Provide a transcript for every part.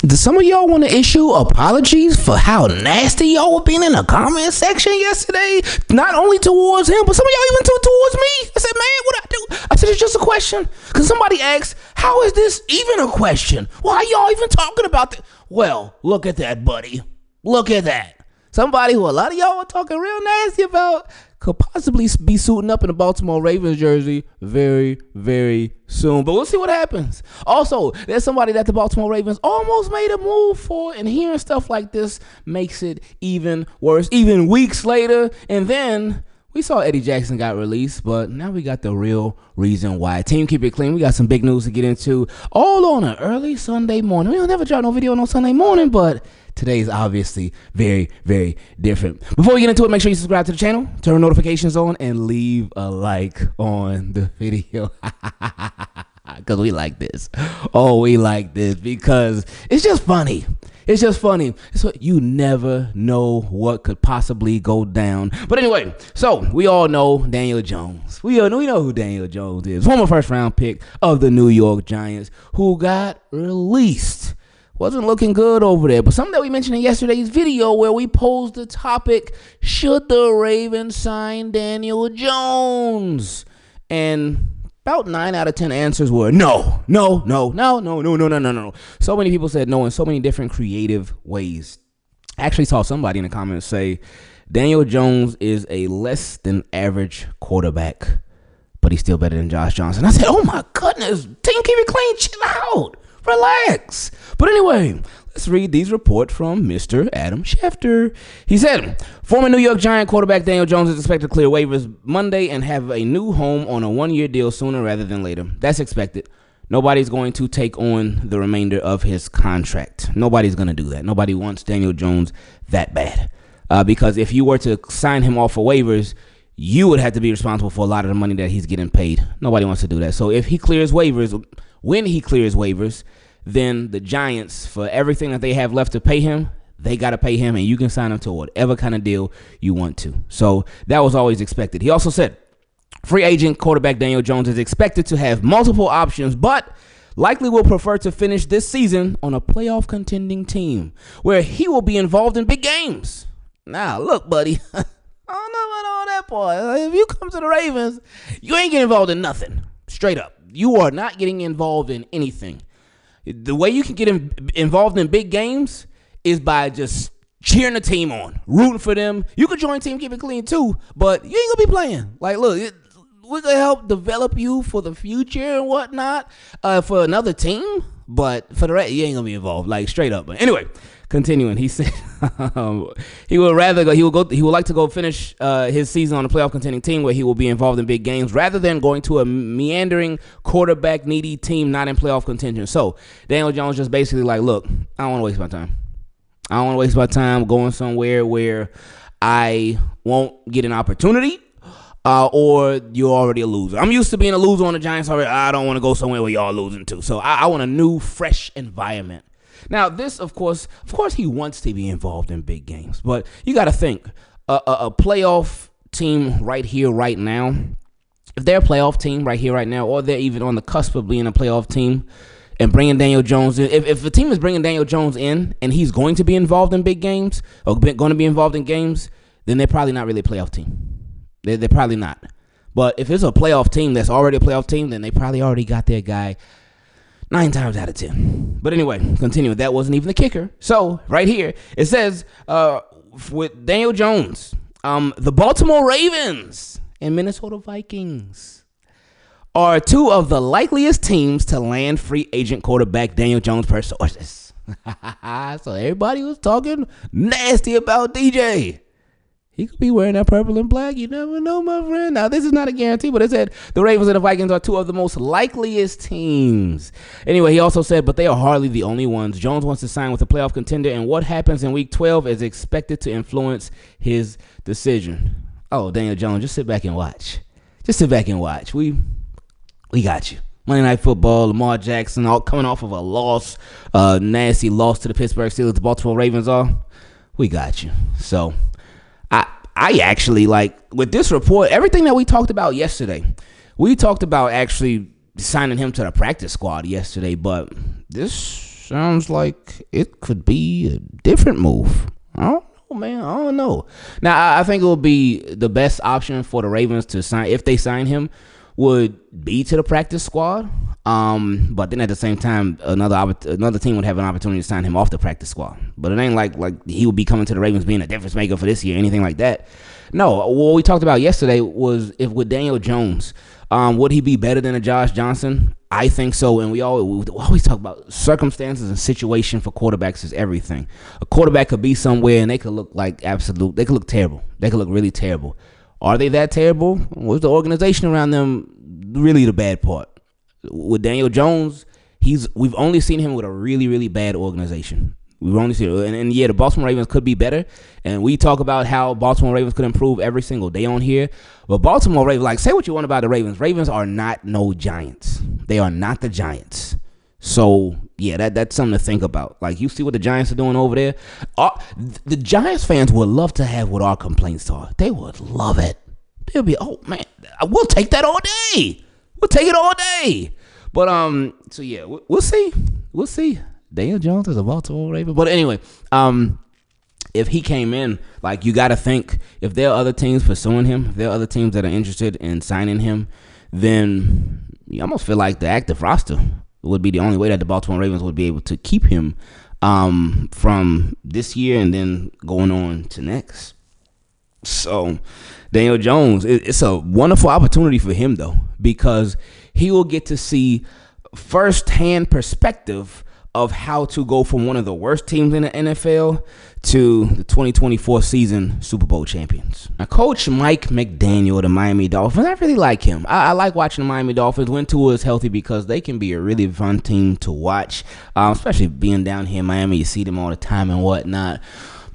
Do some of y'all want to issue apologies for how nasty y'all were being in the comment section yesterday? Not only towards him, but some of y'all even towards me. I said, man, what I do? I said, it's just a question. Because somebody asked, how is this even a question? Why are y'all even talking about that? Well, look at that, buddy. Look at that. Somebody who a lot of y'all were talking real nasty about could possibly be suiting up in a Baltimore Ravens jersey very, very soon. But we'll see what happens. Also, there's somebody that the Baltimore Ravens almost made a move for, and hearing stuff like this makes it even worse, even weeks later. And then we saw Eddie Jackson got released, but now we got the real reason why. Team Keep It Clean. We got some big news to get into all on an early Sunday morning. We don't never drop no video on no Sunday morning, but today is obviously very, very different. Before we get into it, make sure you subscribe to the channel, turn notifications on, and leave a like on the video. Because we like this. Oh, we like this because it's just funny. It's just funny. It's what you never know what could possibly go down. But anyway, so we all know Daniel Jones. We know who Daniel Jones is. Former first round pick of the New York Giants who got released. Wasn't looking good over there. But something that we mentioned in yesterday's video where we posed the topic, should the Ravens sign Daniel Jones? And about 9 out of 10 answers were no. So many people said no in so many different creative ways. I actually saw somebody in the comments say Daniel Jones is a less than average quarterback, but he's still better than Josh Johnson. I said, oh my goodness, team, keep it clean, chill out, relax. But anyway, let's read these reports from Mr. Adam Schefter. He said, former New York Giant quarterback Daniel Jones is expected to clear waivers Monday and have a new home on a 1-year deal sooner rather than later. That's expected. Nobody's going to take on the remainder of his contract. Nobody's going to do that. Nobody wants Daniel Jones that bad. Because if you were to sign him off for waivers, you would have to be responsible for a lot of the money that he's getting paid. Nobody wants to do that. So if he clears waivers, when he clears waivers, then the Giants, for everything that they have left to pay him, they got to pay him, and you can sign him to whatever kind of deal you want to. So that was always expected. He also said free agent quarterback Daniel Jones is expected to have multiple options, but likely will prefer to finish this season on a playoff contending team where he will be involved in big games. Now, look, buddy, I don't know about all that part. If you come to the Ravens, you ain't getting involved in nothing. Straight up. You are not getting involved in anything. The way you can get involved in big games is by just cheering the team on, rooting for them. You could join Team Keep It Clean too, but you ain't going to be playing. Like, look, we're going to help develop you for the future and whatnot for another team, but for the rest, you ain't going to be involved, like straight up. But anyway, continuing, he said he would like to go finish his season on a playoff contending team where he will be involved in big games rather than going to a meandering quarterback needy team not in playoff contention. So Daniel Jones just basically like, look, I don't want to waste my time. I don't want to waste my time going somewhere where I won't get an opportunity or you're already a loser. I'm used to being a loser on the Giants already. I don't want to go somewhere where y'all losing too. So I want a new, fresh environment. Now, this, of course, he wants to be involved in big games. But you got to think, a playoff team right here, right now, if they're a playoff team right here, right now, or they're even on the cusp of being a playoff team and bringing Daniel Jones in, if a team is bringing Daniel Jones in and he's going to be involved in big games or going to be involved in games, then they're probably not really a playoff team. They're probably not. But if it's a playoff team that's already a playoff team, then they probably already got their guy 9 times out of 10. But anyway, continue. That wasn't even the kicker. So right here, it says with Daniel Jones, the Baltimore Ravens and Minnesota Vikings are 2 of the likeliest teams to land free agent quarterback Daniel Jones per sources. So everybody was talking nasty about DJ. He could be wearing that purple and black. You never know, my friend. Now, this is not a guarantee, but it said the Ravens and the Vikings are 2 of the most likeliest teams. Anyway, he also said, but they are hardly the only ones. Jones wants to sign with a playoff contender, and what happens in Week 12 is expected to influence his decision. Oh, Daniel Jones, just sit back and watch. Just sit back and watch. We got you. Monday Night Football, Lamar Jackson, all coming off of a loss, nasty loss to the Pittsburgh Steelers. The Baltimore Ravens are. We got you. So I actually, like, with this report, everything that we talked about yesterday, we talked about actually signing him to the practice squad yesterday, but this sounds like it could be a different move. I don't know, man. I don't know. Now, I think it will be the best option for the Ravens to sign, if they sign him, would be to the practice squad. But then at the same time, another team would have an opportunity to sign him off the practice squad. But it ain't like he would be coming to the Ravens being a difference maker for this year, anything like that. No, what we talked about yesterday was if with Daniel Jones, would he be better than a Josh Johnson? I think so, and we always talk about circumstances and situation for quarterbacks is everything. A quarterback could be somewhere and they could look like they could look terrible. They could look really terrible. Are they that terrible? Was the organization around them really the bad part? With Daniel Jones, we've only seen him with a really, really bad organization. We've only seen it. And yeah, the Baltimore Ravens could be better. And we talk about how Baltimore Ravens could improve every single day on here. But Baltimore Ravens, like, say what you want about the Ravens. Ravens are not no Giants. They are not the Giants. So, yeah, that's something to think about. Like, you see what the Giants are doing over there? The Giants fans would love to have what our complaints are. They would love it. They'll be, oh, man, we'll take that all day. We'll take it all day. But, so, yeah, we'll see. We'll see. Daniel Jones is a Baltimore Raven. But anyway, if he came in, like, you got to think, if there are other teams pursuing him, if there are other teams that are interested in signing him, then you almost feel like the active roster would be the only way that the Baltimore Ravens would be able to keep him from this year and then going on to next. So, Daniel Jones, it's a wonderful opportunity for him, though, because he will get to see firsthand perspective of how to go from one of the worst teams in the NFL to the 2024 season Super Bowl champions. Now, Coach Mike McDaniel of the Miami Dolphins, I really like him. I like watching the Miami Dolphins when Tua is healthy because they can be a really fun team to watch, especially being down here in Miami. You see them all the time and whatnot.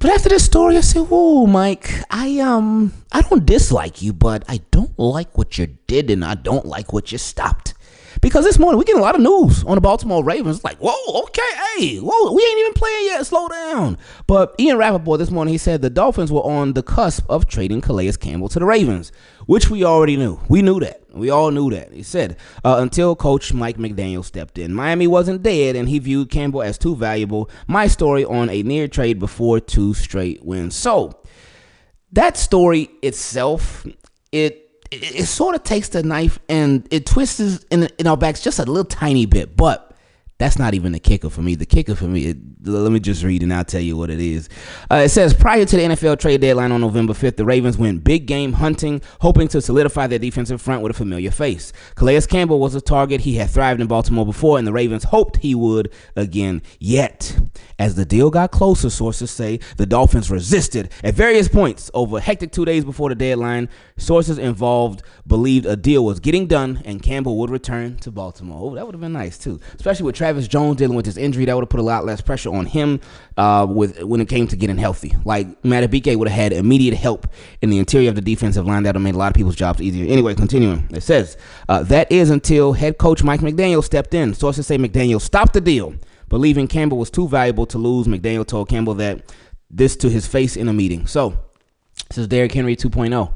But after this story, I said, whoa, Mike, I don't dislike you, but I don't like what you did and I don't like what you stopped. Because this morning, we're getting a lot of news on the Baltimore Ravens. Like, whoa, okay, hey, whoa, we ain't even playing yet. Slow down. But Ian Rappaport this morning, he said the Dolphins were on the cusp of trading Calais Campbell to the Ravens, which we already knew. We knew that. We all knew that. He said, until Coach Mike McDaniel stepped in. Miami wasn't dead, and he viewed Campbell as too valuable. My story on a near trade before 2 straight wins. So, that story itself, it sort of takes the knife and it twists in our backs just a little tiny bit, but that's not even the kicker for me. The kicker for me, let me just read and I'll tell you what it is. It says, prior to the NFL trade deadline on November 5th, the Ravens went big game hunting, hoping to solidify their defensive front with a familiar face. Calais Campbell was a target. He had thrived in Baltimore before, and the Ravens hoped he would again. Yet, as the deal got closer, sources say, the Dolphins resisted at various points. Over a hectic 2 days before the deadline, sources involved believed a deal was getting done and Campbell would return to Baltimore. Oh, that would have been nice, too. Especially with Travis Jones dealing with his injury, that would have put a lot less pressure on him when it came to getting healthy. Like, Matabike would have had immediate help in the interior of the defensive line. That would have made a lot of people's jobs easier. Anyway, continuing. It says, that is until head coach Mike McDaniel stepped in. Sources say McDaniel stopped the deal, believing Campbell was too valuable to lose. McDaniel told Campbell that this to his face in a meeting. So, this is Derrick Henry 2.0.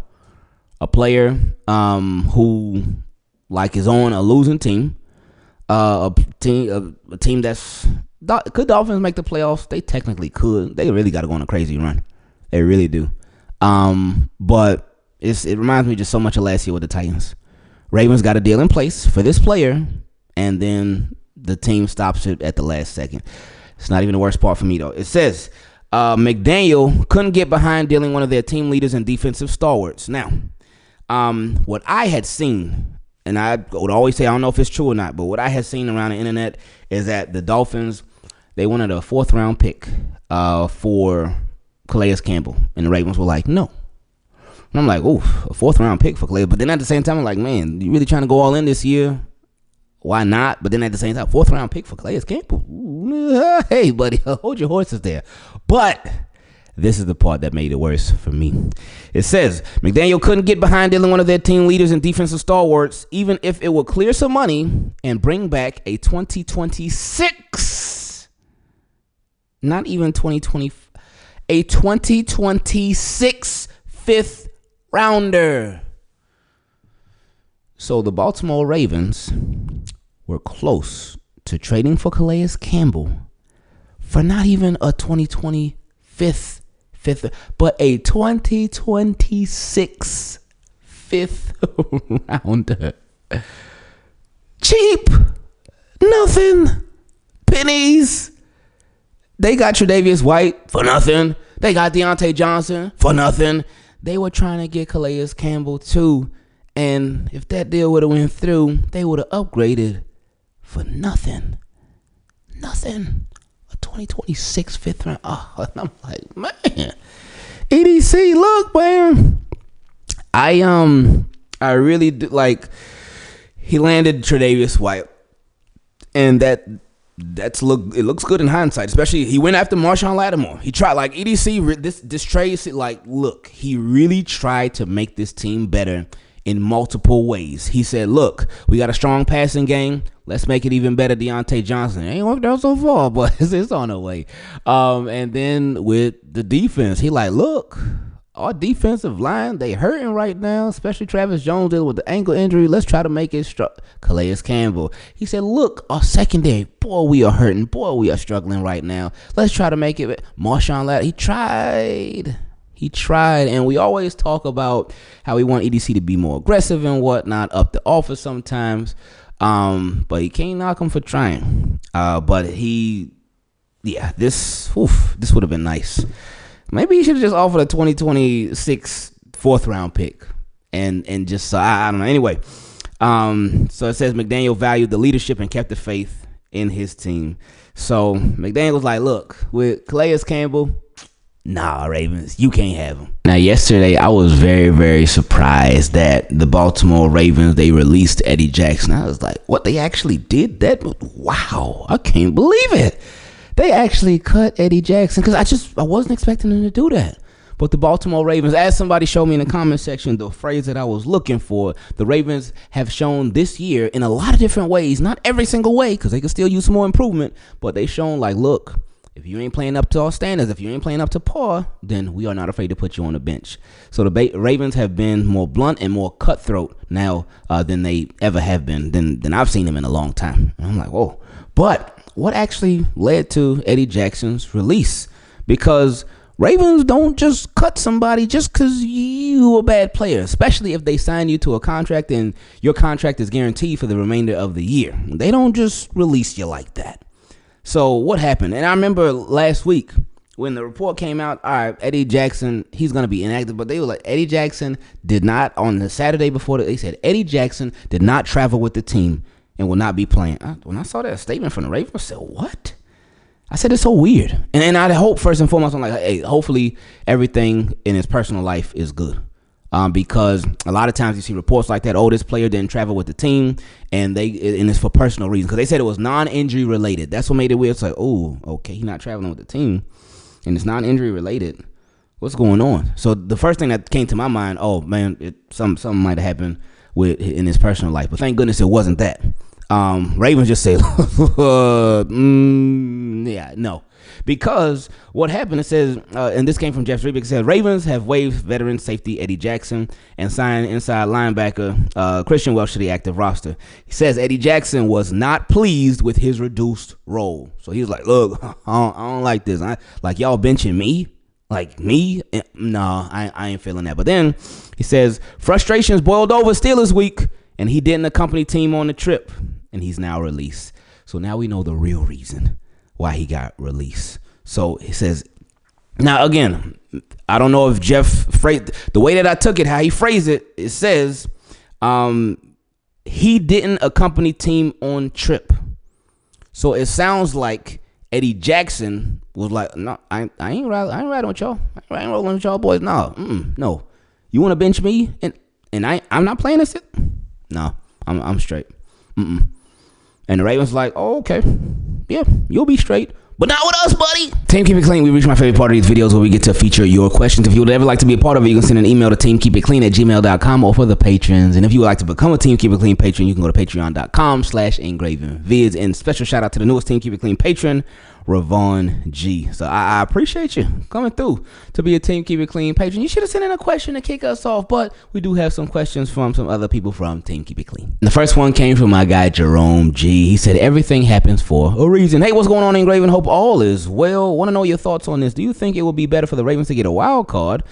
A player who, like, is on a losing team. A team that's could Dolphins make the playoffs? They technically could. They really got to go on a crazy run. They really do. But it reminds me just so much of last year with the Titans. Ravens got a deal in place for this player, and then the team stops it at the last second. It's not even the worst part for me, though. It says McDaniel couldn't get behind dealing one of their team leaders and defensive stalwarts. Now, what I had seen, and I would always say, I don't know if it's true or not, but what I had seen around the internet is that the Dolphins, they wanted a 4th-round pick for Calais Campbell, and the Ravens were like, no. And I'm like, ooh, a 4th-round pick for Calais. But then at the same time, I'm like, man, you really trying to go all in this year? Why not? But then at the same time, 4th-round pick for Calais Campbell. Ooh, hey, buddy, hold your horses there. But this is the part that made it worse for me. It says, McDaniel couldn't get behind dealing one of their team leaders and defensive stalwarts, even if it would clear some money and bring back a 2026, not even 2020, a 2026 5th rounder. So the Baltimore Ravens were close to trading for Calais Campbell for not even a 2025 fifth, but a 2026 fifth rounder. Cheap, nothing, pennies. They got Tre'Davious White for nothing. They got Deontay Johnson for nothing. They were trying to get Calais Campbell too, and if that deal would have went through, they would have upgraded for nothing. Nothing. A 2026 fifth round. Oh, and I'm like, man, EDC, look, man. I really do, like, he landed Tre'Davious White, and it looks good in hindsight. Especially he went after Marshawn Lattimore. He tried, like, EDC, this trade, like, look, he really tried to make this team better in multiple ways. He said, look, we got a strong passing game. Let's make it even better. Deontay Johnson. It ain't worked out so far, but it's on the way. And then with the defense, he like, look, our defensive line, they hurting right now, especially Travis Jones dealing with the ankle injury. Let's try to make it Calais Campbell. He said, look, our secondary, boy, we are hurting. Boy, we are struggling right now. Let's try to make it. Marshawn Lattimore, he tried, and we always talk about how we want EDC to be more aggressive and whatnot, up the offer sometimes. But you can't knock him for trying. But this would have been nice. Maybe he should have just offered a 2026 fourth round pick, and just I don't know. Anyway, so it says McDaniel valued the leadership and kept the faith in his team. So McDaniel was like, look, with Calais Campbell, nah, Ravens, you can't have him. Now, yesterday, I was very, very surprised that the Baltimore Ravens, they released Eddie Jackson. I was like, what, they actually did that? Wow, I can't believe it. They actually cut Eddie Jackson, because I wasn't expecting them to do that. But the Baltimore Ravens, as somebody showed me in the comment section, the phrase that I was looking for, the Ravens have shown this year in a lot of different ways, not every single way, because they could still use some more improvement, but they shown like, look, if you ain't playing up to our standards, if you ain't playing up to par, then we are not afraid to put you on the bench. So the Ravens have been more blunt and more cutthroat now than they ever have been, than I've seen them in a long time. And I'm like, whoa. But what actually led to Eddie Jackson's release? Because Ravens don't just cut somebody just because you a bad player, especially if they sign you to a contract and your contract is guaranteed for the remainder of the year. They don't just release you like that. So what happened? And I remember last week when the report came out, all right, Eddie Jackson, he's going to be inactive. But they were like, Eddie Jackson did not, on the Saturday before, they said Eddie Jackson did not travel with the team and will not be playing. When I saw that statement from the Ravens, I said, what? I said, it's so weird. And I hope, first and foremost, I'm like, hey, hopefully everything in his personal life is good. Because a lot of times you see reports like that, oh, this player didn't travel with the team, and it's for personal reasons. Because they said it was non-injury related. That's what made it weird. It's like, oh, okay, he's not traveling with the team, and it's non-injury related. What's going on? So the first thing that came to my mind, oh, man, something might have happened in his personal life. But thank goodness it wasn't that. Ravens just say, yeah, no. Because what happened, it says, and this came from Jeff Rebick, it says, Ravens have waived veteran safety Eddie Jackson and signed inside linebacker Christian Welch to the active roster. He says Eddie Jackson was not pleased with his reduced role. So he was like, look, I don't like this. Like, y'all benching me? Like me? No, I ain't feeling that. But then he says, frustrations boiled over Steelers week, and he didn't accompany team on the trip, and he's now released. So now we know the real reason why he got released. So he says, now again, I don't know if Jeff phrased the way that I took it, how he phrased it. It says he didn't accompany team on trip. So it sounds like Eddie Jackson was like, no, I ain't riding with y'all. I ain't rolling with y'all boys. No. You want to bench me and I'm not playing this? No, I'm straight. And the Ravens like, oh, okay. Yeah, you'll be straight. But not with us, buddy. Team Keep It Clean. We reach my favorite part of these videos where we get to feature your questions. If you would ever like to be a part of it, you can send an email to teamkeepitclean@gmail.com or for the patrons. And if you would like to become a Team Keep It Clean patron, you can go to patreon.com/Ingravenvids. And special shout out to the newest Team Keep It Clean patron, Rauvon G. So I appreciate you coming through to be a Team Keep It Clean patron. You should have sent in a question to kick us off, but we do have some questions from some other people from Team Keep It Clean. The first one came from my guy Jerome G. He said, everything happens for a reason. Hey, what's going on, Ingraven? Hope all is well. Want to know your thoughts on this. Do you think it would be better for the Ravens to get a wild card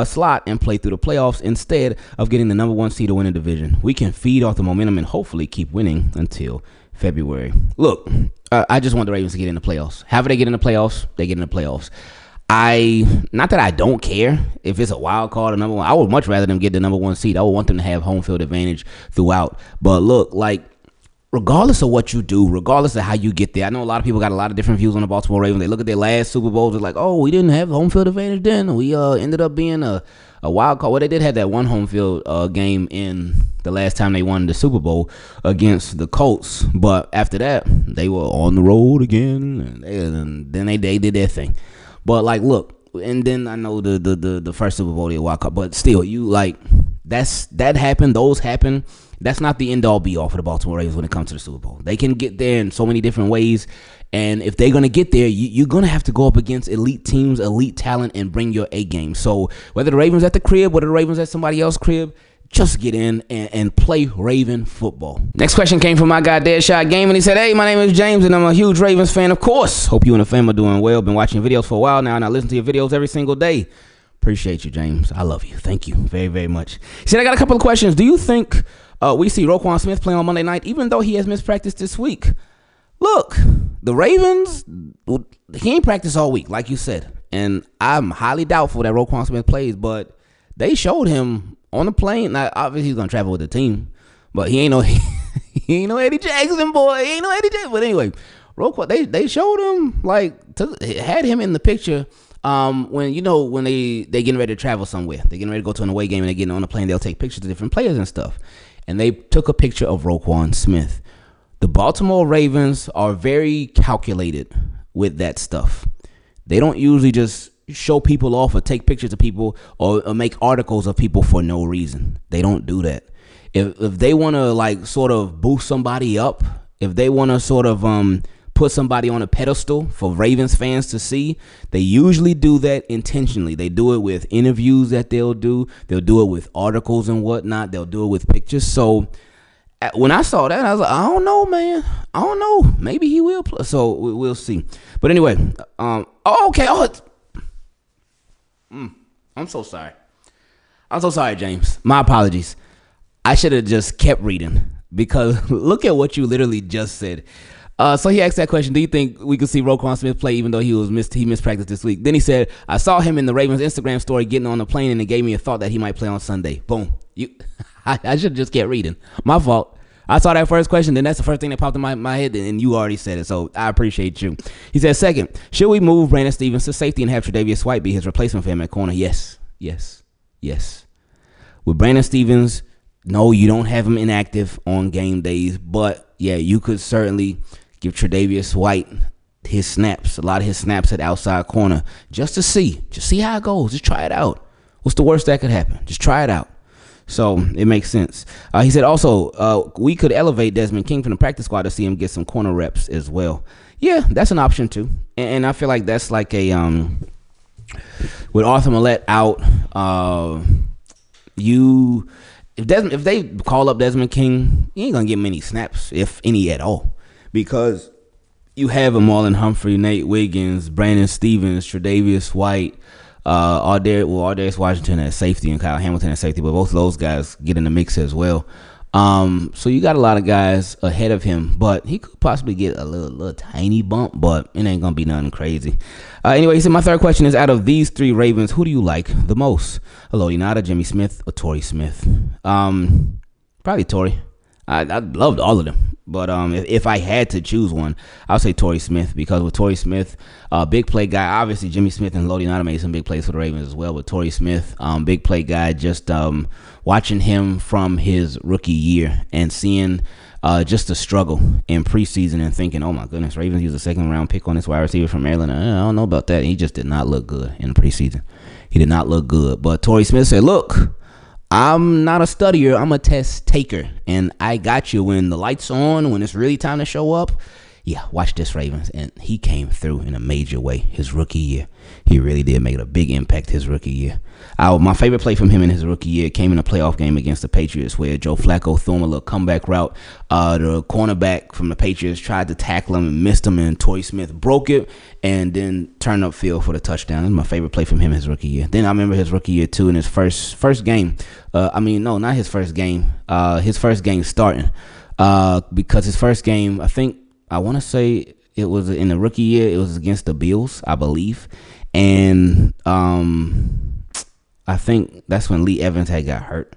slot and play through the playoffs instead of getting the number 1 seed to win the division? We can feed off the momentum and hopefully keep winning until February. Look, I just want the Ravens to get in the playoffs. However they get in the playoffs, they get in the playoffs. Not that I don't care if it's a wild card or number 1. I would much rather them get the number 1 seed. I would want them to have home field advantage throughout. But look, like, regardless of what you do, regardless of how you get there, I know a lot of people got a lot of different views on the Baltimore Ravens. They look at their last Super Bowls, they're like, oh, we didn't have home field advantage then. We ended up being a wild card. Well, they did have that one home field game in the last time they won the Super Bowl against the Colts. But after that, they were on the road again, and then they did their thing. But, like, look, and then I know the first Super Bowl, they wild card. But still, that happened. Those happen. That's not the end-all, be-all for the Baltimore Ravens when it comes to the Super Bowl. They can get there in so many different ways, and if they're going to get there, you're going to have to go up against elite teams, elite talent, and bring your A game. So whether the Ravens at the crib, whether the Ravens at somebody else's crib, just get in and play Raven football. Next question came from my guy, Deadshot Game, and he said, hey, my name is James, and I'm a huge Ravens fan, of course. Hope you and the fam are doing well. Been watching your videos for a while now, and I listen to your videos every single day. Appreciate you, James. I love you. Thank you very, very much. He said, I got a couple of questions. Do you think we see Roquan Smith play on Monday night, even though he has missed practice this week? Look, the Ravens, he ain't practiced all week, like you said. And I'm highly doubtful that Roquan Smith plays, but they showed him on the plane. Now, obviously, he's going to travel with the team, but he ain't no Eddie Jackson, boy. He ain't no Eddie Jackson. But anyway, Roquan, they showed him, had him in the picture. When they getting ready to travel somewhere, they getting ready to go to an away game and they getting on the plane, they'll take pictures of different players and stuff. And they took a picture of Roquan Smith. The Baltimore Ravens are very calculated with that stuff. They don't usually just show people off or take pictures of people or make articles of people for no reason. They don't do that. If they want to sort of boost somebody up, if they want to sort of put somebody on a pedestal for Ravens fans to see, they usually do that intentionally. They do it with interviews that they'll do. They'll do it with articles and whatnot. They'll do it with pictures. So when I saw that, I was like, I don't know, man. I don't know. Maybe he will play. So we'll see. But anyway, okay. I'm so sorry. I'm so sorry, James. My apologies. I should have just kept reading because look at what you literally just said. So he asked that question, do you think we could see Roquan Smith play even though he missed practice this week? Then he said, I saw him in the Ravens Instagram story getting on the plane and it gave me a thought that he might play on Sunday. Boom. I should have just kept reading. My fault. I saw that first question, then that's the first thing that popped in my head, and you already said it, so I appreciate you. He said, second, should we move Brandon Stevens to safety and have Tre'Davious White be his replacement for him at corner? Yes. With Brandon Stevens, no, you don't have him inactive on game days, but yeah, you could certainly give Tre'Davious White a lot of his snaps at outside corner, just to see how it goes. Just try it out. What's the worst that could happen? Just try it out. So it makes sense. He said also, we could elevate Desmond King from the practice squad to see him get some corner reps as well. Yeah, that's an option too. And I feel like that's like a, with Arthur Millette out, if they call up Desmond King, he ain't going to get many snaps, if any at all. Because you have Marlon Humphrey, Nate Wiggins, Brandon Stevens, Tre'Davious White, Ardarius Washington at safety and Kyle Hamilton at safety, but both of those guys get in the mix as well. So you got a lot of guys ahead of him, but he could possibly get a little tiny bump, but it ain't gonna be nothing crazy. Anyway, he said, my third question is, out of these three Ravens, who do you like the most? Haloti Ngata, Jimmy Smith, or Torrey Smith? Probably Torrey. I loved all of them. But if I had to choose one, I'll say Torrey Smith, because with Torrey Smith, big play guy. Obviously, Jimmy Smith and Haloti Ngata made some big plays for the Ravens as well. But Torrey Smith, big play guy, just watching him from his rookie year and seeing just the struggle in preseason and thinking, oh, my goodness, Ravens used a second-round pick on this wide receiver from Maryland. I don't know about that. He just did not look good in preseason. He did not look good. But Torrey Smith said, look, I'm not a studier. I'm a test taker. And I got you when the light's on, when it's really time to show up. yeah, watch this, Ravens. And he came through in a major way his rookie year. He really did make a big impact his rookie year. My favorite play from him in his rookie year came in a playoff game against the Patriots where Joe Flacco threw him a little comeback route. The cornerback from the Patriots tried to tackle him and missed him, and Torrey Smith broke it and then turned upfield for the touchdown. That's my favorite play from him his rookie year. Then I remember his rookie year too in his first game. Not his first game. His first game starting. Because his first game, I want to say it was in the rookie year. It was against the Bills, I believe. And I think that's when Lee Evans had got hurt.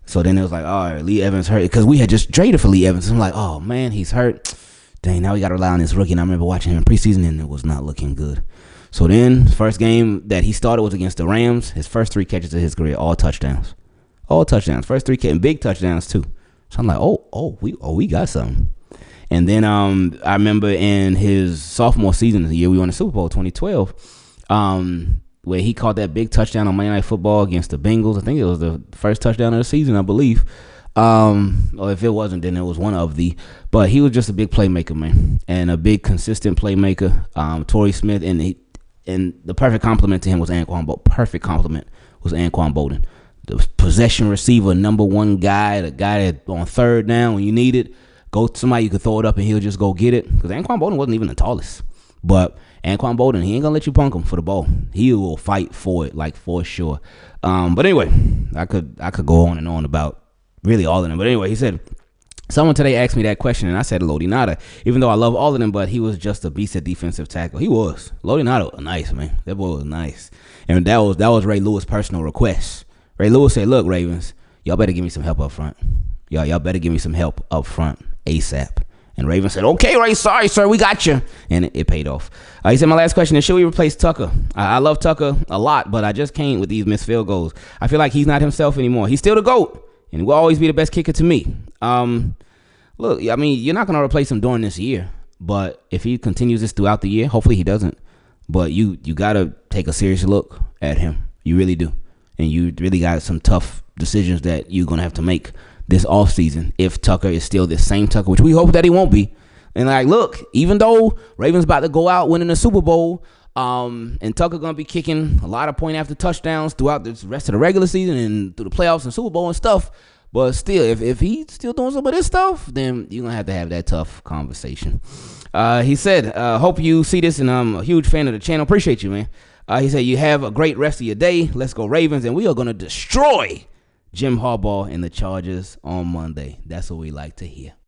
So then it was like, all right, Lee Evans hurt. Because we had just traded for Lee Evans. I'm like, oh, man, he's hurt. Dang, now we got to rely on this rookie. And I remember watching him in preseason, and it was not looking good. So then first game that he started was against the Rams. His first 3 catches of his career, all touchdowns. All touchdowns. First 3 catches, big touchdowns, too. So I'm like, we got something. And then I remember in his sophomore season, the year we won the Super Bowl, 2012, where he caught that big touchdown on Monday Night Football against the Bengals. I think it was the first touchdown of the season, I believe. Or if it wasn't, then it was one of the. But he was just a big playmaker, man, and a big consistent playmaker. Torrey Smith, and the perfect compliment to him was Anquan Boldin. The possession receiver, number 1 guy, the guy that on third down when you need it, go to somebody you could throw it up and he'll just go get it. Because Anquan Boldin wasn't even the tallest. But Anquan Boldin, he ain't going to let you punk him for the ball. He will fight for it, like for sure. But anyway, I could go on and on about really all of them. But anyway, he said, someone today asked me that question, and I said Lodi Nada. Even though I love all of them, but he was just a beast at defensive tackle. He was. Lodi Nada was nice, man. That boy was nice. And that was Ray Lewis' personal request. Ray Lewis said, look, Ravens, y'all better give me some help up front. Y'all better give me some help up front ASAP. And Ravens said, okay, Ray, sorry, sir, we got you. And it paid off. He said, my last question is, should we replace Tucker? I love Tucker a lot, but I just can't with these missed field goals. I feel like he's not himself anymore. He's still the GOAT, and will always be the best kicker to me. Look, I mean, you're not going to replace him during this year, but if he continues this throughout the year, hopefully he doesn't. But you got to take a serious look at him. You really do. And you really got some tough decisions that you're going to have to make this offseason if Tucker is still the same Tucker, which we hope that he won't be. And like, look, even though Ravens about to go out winning the Super Bowl, and Tucker going to be kicking a lot of point after touchdowns throughout the rest of the regular season and through the playoffs and Super Bowl and stuff, but still, if he's still doing some of this stuff, then you're going to have that tough conversation. He said, hope you see this, and I'm a huge fan of the channel. Appreciate you, man. He said, you have a great rest of your day. Let's go Ravens, and we are going to destroy Jim Harbaugh and the Chargers on Monday. That's what we like to hear.